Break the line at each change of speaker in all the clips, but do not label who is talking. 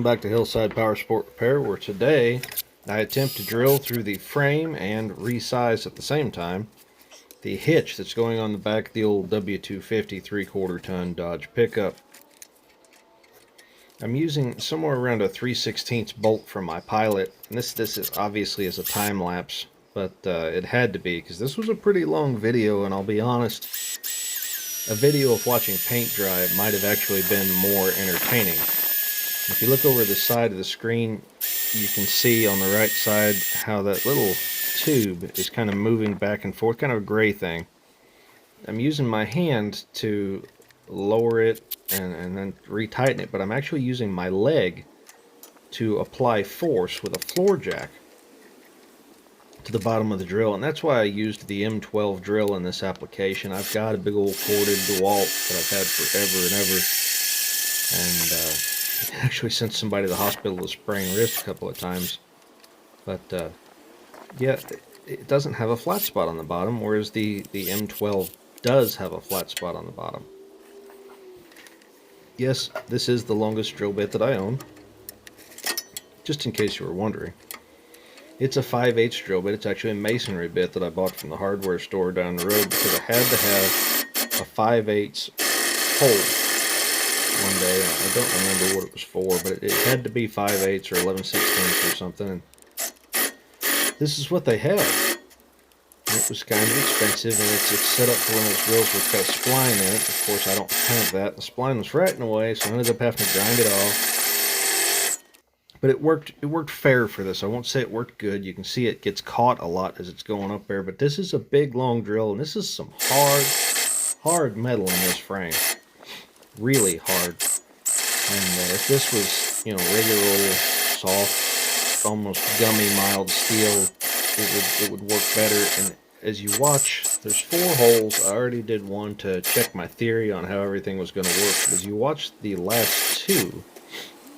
Welcome back to Hillside Power Sport Repair, where today I attempt to drill through the frame and resize at the same time the hitch that's going on the back of the old W250 3/4 ton Dodge pickup. I'm using somewhere around a 3/16 bolt from my Pilot, and this is obviously is a time lapse, but it had to be because this was a pretty long video, and I'll be honest, a video of watching paint dry might have actually been more entertaining. If you look over the side of the screen, you can see on the right side how that little tube is kind of moving back and forth, kind of a gray thing. I'm using my hand to lower it and then retighten it, but I'm actually using my leg to apply force with a floor jack to the bottom of the drill, and that's why I used the M12 drill in this application. I've got a big old corded DeWalt that I've had forever and ever, and actually sent somebody to the hospital with a sprained wrist a couple of times. But yeah, it doesn't have a flat spot on the bottom, whereas the M12 does have a flat spot on the bottom. Yes, this is the longest drill bit that I own, just in case you were wondering. It's a 5/8 drill bit. It's actually a masonry bit that I bought from the hardware store down the road because I had to have a 5/8 hole one day. I don't remember what it was for, but it had to be 5/8 or 11/16 or something. And this is what they had. And it was kind of expensive, and it's set up for one of those drills with got a spline in it. Of course, I don't have that. The spline was right in the way, so I ended up having to grind it off. But it worked fair for this. I won't say it worked good. You can see it gets caught a lot as it's going up there, but this is a big, long drill, and this is some hard metal in this frame. Really hard. And if this was, regular old soft, almost gummy mild steel, it would work better. And as you watch, there's 4 holes. I already did one to check my theory on how everything was going to work. But as you watch the last 2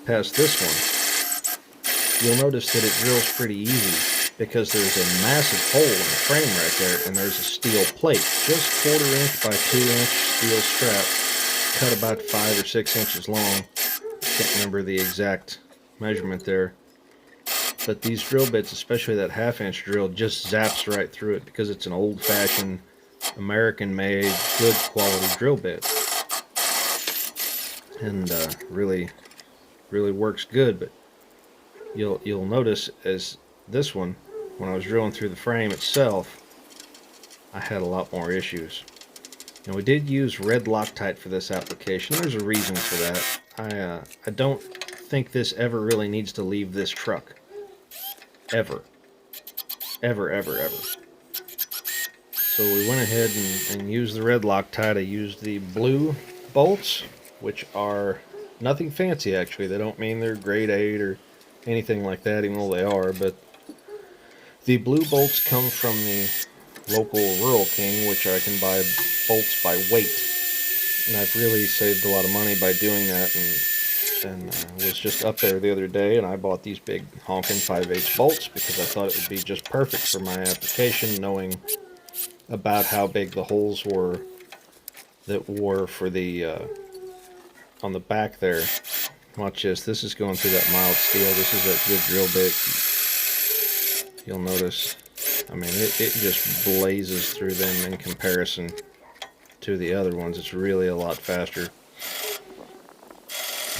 past this one, you'll notice that it drills pretty easy because there's a massive hole in the frame right there, and there's a steel plate, just 1/4 inch by 2 inch steel strap, cut about 5 or 6 inches long. Can't remember the exact measurement there, but these drill bits, especially that 1/2 inch drill, just zaps right through it because it's an old-fashioned American-made good quality drill bit, and really works good. But you'll notice as this one, when I was drilling through the frame itself, I had a lot more issues. And we did use red Loctite for this application. There's a reason for that. I don't think this ever really needs to leave this truck. Ever. Ever, ever, ever. So we went ahead and used the red Loctite. I used the blue bolts, which are nothing fancy actually. They don't mean they're grade 8 or anything like that, even though they are. But the blue bolts come from the local Rural King, which I can buy bolts by weight, and I've really saved a lot of money by doing that. And was just up there the other day, and I bought these big honking 5/8 bolts because I thought it would be just perfect for my application, knowing about how big the holes were that were for the on the back there. Watch this. This is going through that mild steel. This is that good drill bit. You'll notice, I mean, it just blazes through them in comparison to the other ones. It's really a lot faster.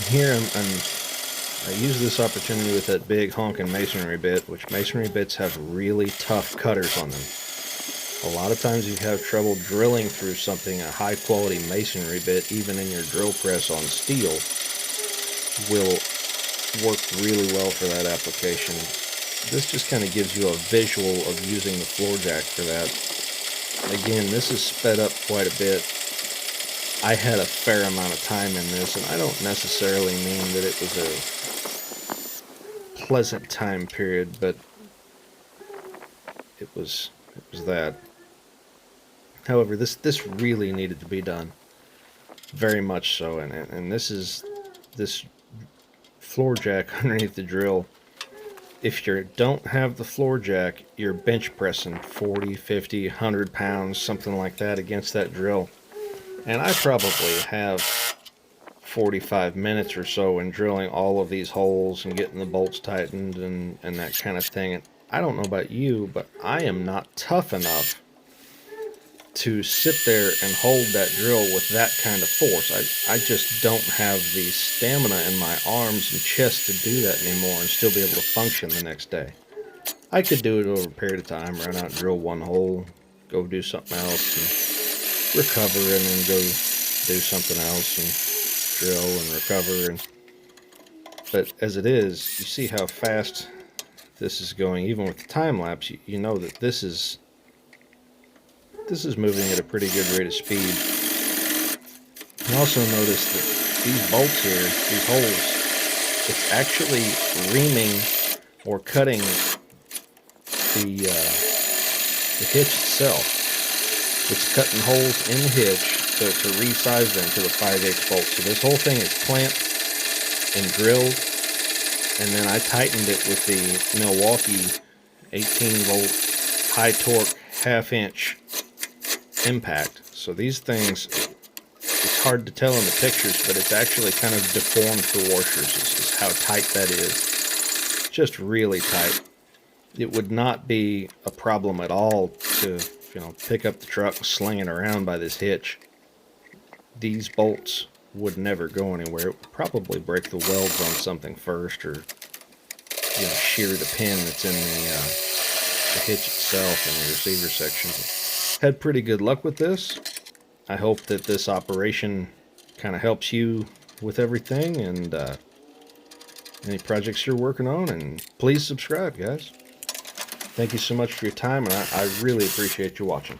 Here I use this opportunity with that big honking masonry bit, which masonry bits have really tough cutters on them. A lot of times you have trouble drilling through something. A high quality masonry bit, even in your drill press on steel, will work really well for that application. This just kind of gives you a visual of using the floor jack for that. Again, this is sped up quite a bit. I had a fair amount of time in this, and I don't necessarily mean that it was a pleasant time period, but it was that. However, this really needed to be done, very much so, and this floor jack underneath the drill. If you don't have the floor jack, you're bench pressing 40, 50, 100 pounds, something like that, against that drill. And I probably have 45 minutes or so in drilling all of these holes and getting the bolts tightened and that kind of thing. And I don't know about you, but I am not tough enough to sit there and hold that drill with that kind of force. I just don't have the stamina in my arms and chest to do that anymore and still be able to function the next day. I could do it over a period of time, run out and drill one hole, go do something else and recover, and then go do something else and drill and recover. But as it is, you see how fast this is going. Even with the time lapse, you know that this is moving at a pretty good rate of speed. You also notice that these bolts here, these holes, it's actually reaming or cutting the hitch itself. It's cutting holes in the hitch to resize them to the 5/8 bolt. So this whole thing is clamped and drilled, and then I tightened it with the Milwaukee 18-volt high torque half-inch impact. So these things, it's hard to tell in the pictures, but it's actually kind of deformed for washers is how tight that is. It's just really tight. It would not be a problem at all to, pick up the truck and sling it around by this hitch. These bolts would never go anywhere. It would probably break the welds on something first, or shear the pin that's in the hitch itself in the receiver section. Had pretty good luck with this. I hope that this operation kind of helps you with everything and any projects you're working on, and please subscribe, guys. Thank you so much for your time, and I really appreciate you watching.